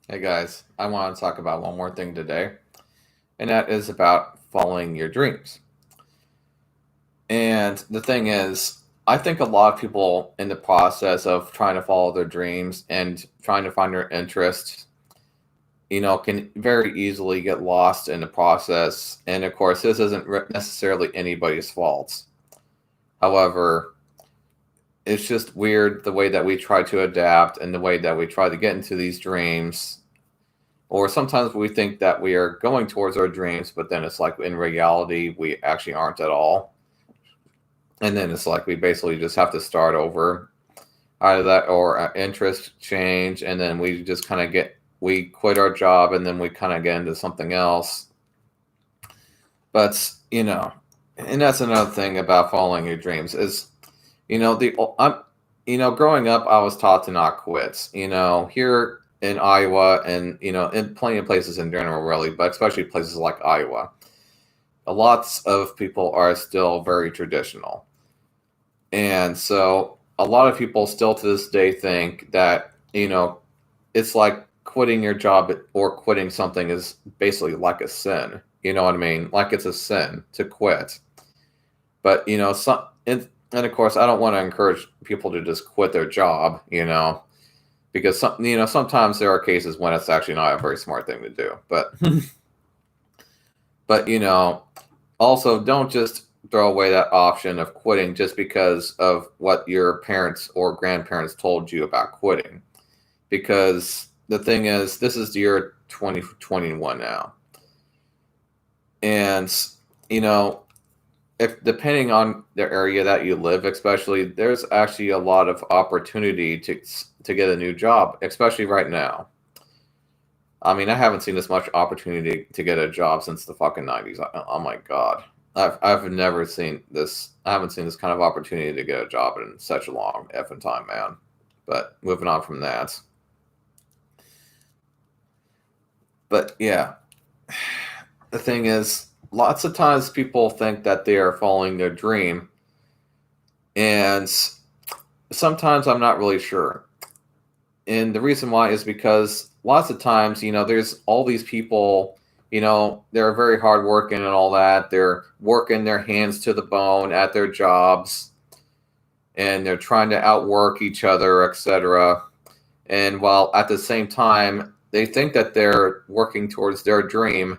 Hey guys, I want to talk about one more thing today, and that is about following your dreams. And the thing is, I think a lot of people in the process of trying to follow their dreams and trying to find their interests, can very easily get lost in the process. And of course, this isn't necessarily anybody's fault. However, it's just weird the way that we try to adapt and the way that we try to get into these dreams. Or sometimes we think that we are going towards our dreams, but then it's like in reality, we actually aren't at all. And then it's like we basically just have to start over. Either that or our interest change, and then we just kind of we quit our job and then we kind of get into something else. But, and that's another thing about following your dreams is, growing up, I was taught to not quit. Here in Iowa and in plenty of places in general, really, but especially places like Iowa, a lots of people are still very traditional, and so a lot of people still to this day think that it's like quitting your job or quitting something is basically like a sin. You know what I mean? Like it's a sin to quit. But and of course, I don't want to encourage people to just quit their job. Because sometimes there are cases when it's actually not a very smart thing to do. But also don't just throw away that option of quitting just because of what your parents or grandparents told you about quitting. Because the thing is, this is the year 2021 now, and you know if depending on the area that you live, especially, there's actually a lot of opportunity to get a new job, especially right now. I mean, I haven't seen this much opportunity to get a job since the fucking 90s. Oh my god. I've never seen this. I haven't seen this kind of opportunity to get a job in such a long effing time, man. But moving on from that. But yeah, the thing is, lots of times people think that they are following their dream, and sometimes I'm not really sure. And the reason why is because lots of times, there's all these people, they're very hardworking and all that. They're working their hands to the bone at their jobs, and they're trying to outwork each other, etc. And while at the same time, they think that they're working towards their dream,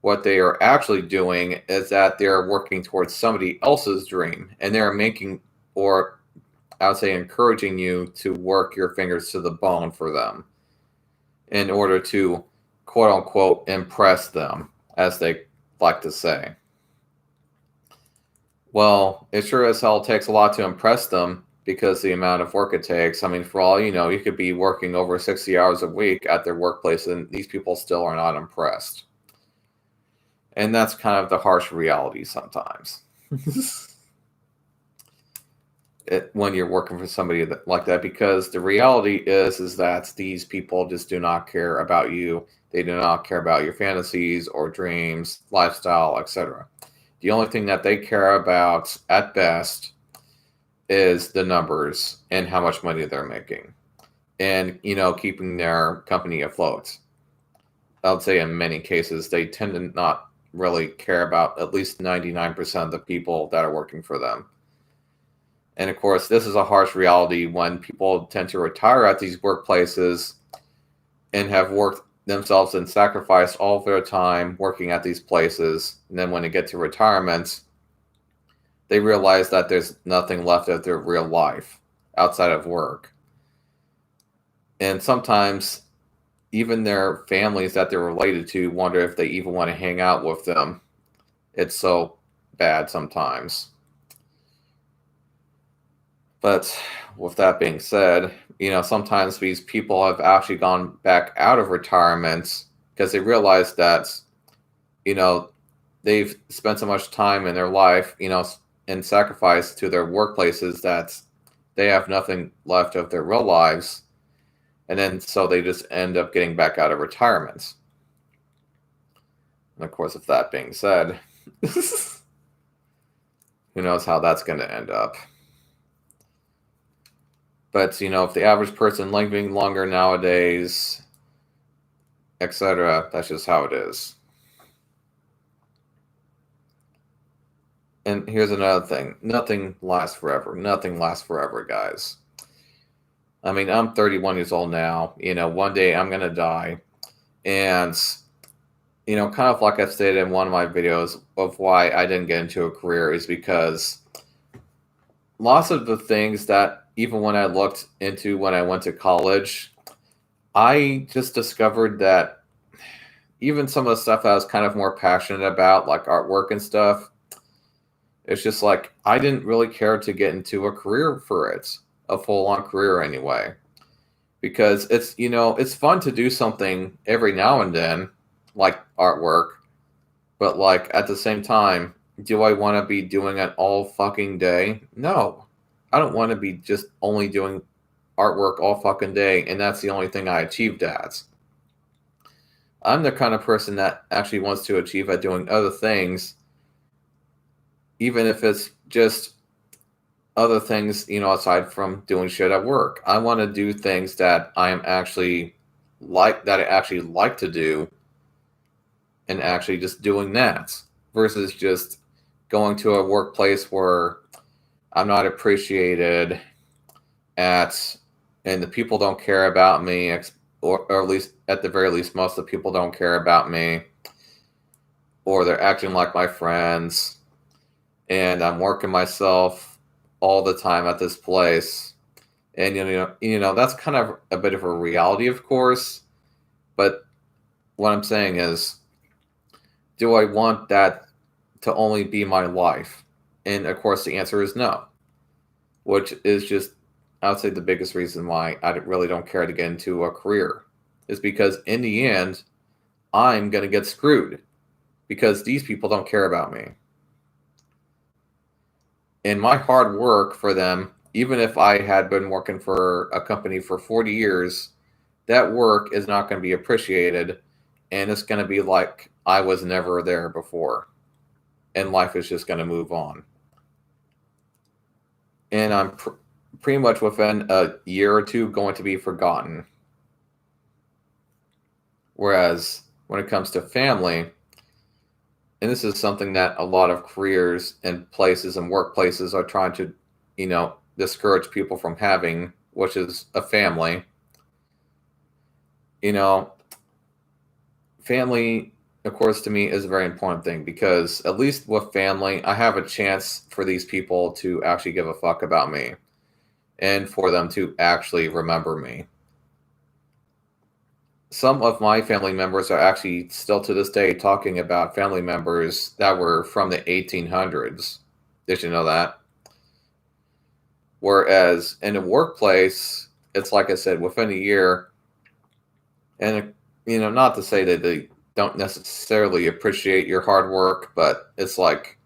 what they are actually doing is that they're working towards somebody else's dream, and they're making, or I would say, encouraging you to work your fingers to the bone for them in order to quote unquote impress them, as they like to say. Well, it sure as hell takes a lot to impress them because the amount of work it takes. I mean, for all you know, you could be working over 60 hours a week at their workplace and these people still are not impressed. And that's kind of the harsh reality sometimes. When you're working for somebody like that, because the reality is that these people just do not care about you. They do not care about your fantasies or dreams, lifestyle, etc. The only thing that they care about at best is the numbers and how much money they're making, and keeping their company afloat. I would say in many cases they tend to not really care about at least 99% of the people that are working for them. And of course, this is a harsh reality when people tend to retire at these workplaces and have worked themselves and sacrificed all of their time working at these places. And then when they get to retirement, they realize that there's nothing left of their real life outside of work. And sometimes even their families that they're related to wonder if they even want to hang out with them. It's so bad sometimes. But with that being said, sometimes these people have actually gone back out of retirement because they realize that, you know, they've spent so much time in their life, and sacrifice to their workplaces that they have nothing left of their real lives. And then so they just end up getting back out of retirement. And of course, with that being said, who knows how that's going to end up. But, if the average person living longer nowadays, etc. That's just how it is. And here's another thing. Nothing lasts forever. Nothing lasts forever, guys. I mean, I'm 31 years old now. One day I'm going to die. And, kind of like I've stated in one of my videos of why I didn't get into a career is because lots of the things that even when I looked into when I went to college, I just discovered that even some of the stuff I was kind of more passionate about, like artwork and stuff, it's just like I didn't really care to get into a career for it, a full-on career anyway. Because it's fun to do something every now and then, like artwork, but like at the same time, do I want to be doing it all fucking day? No. I don't want to be just only doing artwork all fucking day, and that's the only thing I achieved at. I'm the kind of person that actually wants to achieve at doing other things, even if it's just other things, aside from doing shit at work. I want to do things that I actually like to do, and actually just doing that versus just going to a workplace where I'm not appreciated at, and the people don't care about me, or at least at the very least, most of the people don't care about me, or they're acting like my friends, and I'm working myself all the time at this place. And that's kind of a bit of a reality, of course, but what I'm saying is, do I want that to only be my life? And of course the answer is no, which is just, I would say, the biggest reason why I really don't care to get into a career, is because in the end I'm going to get screwed because these people don't care about me. And my hard work for them, even if I had been working for a company for 40 years, that work is not going to be appreciated, and it's going to be like I was never there before, and life is just going to move on. And I'm pretty much within a year or two going to be forgotten. Whereas when it comes to family, and this is something that a lot of careers and places and workplaces are trying to, discourage people from having, which is a family. Family, of course, to me is a very important thing, because at least with family, I have a chance for these people to actually give a fuck about me and for them to actually remember me. Some of my family members are actually still to this day talking about family members that were from the 1800s. Did you know that? Whereas in a workplace, it's like I said, within a year, and not to say that they don't necessarily appreciate your hard work, but it's like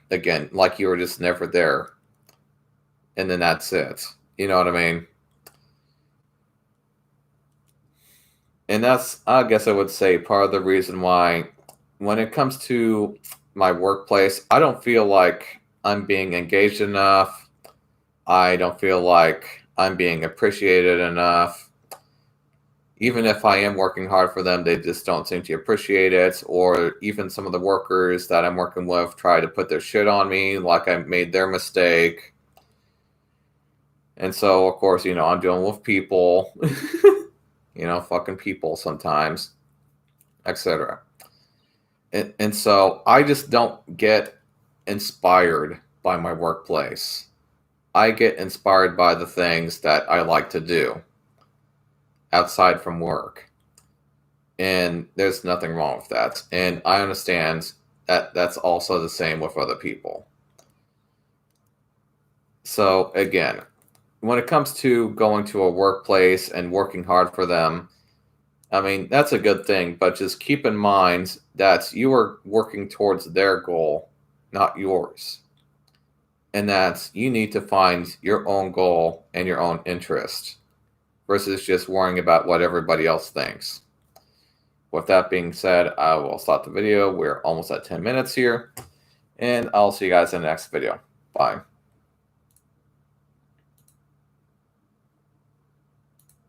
again, like you were just never there, and then that's it. You know what I mean? And that's, I guess I would say, part of the reason why when it comes to my workplace, I don't feel like I'm being engaged enough. I don't feel like I'm being appreciated enough. Even if I am working hard for them, they just don't seem to appreciate it. Or even some of the workers that I'm working with try to put their shit on me, like I made their mistake. And so, of course, I'm dealing with people, fucking people sometimes, etc. And so I just don't get inspired by my workplace. I get inspired by the things that I like to do outside from work. And there's nothing wrong with that. And I understand that that's also the same with other people. So again, when it comes to going to a workplace and working hard for them, I mean, that's a good thing, but just keep in mind that you are working towards their goal, not yours. And that you need to find your own goal and your own interest versus just worrying about what everybody else thinks. With that being said, I will stop the video. We're almost at 10 minutes here, and I'll see you guys in the next video. Bye.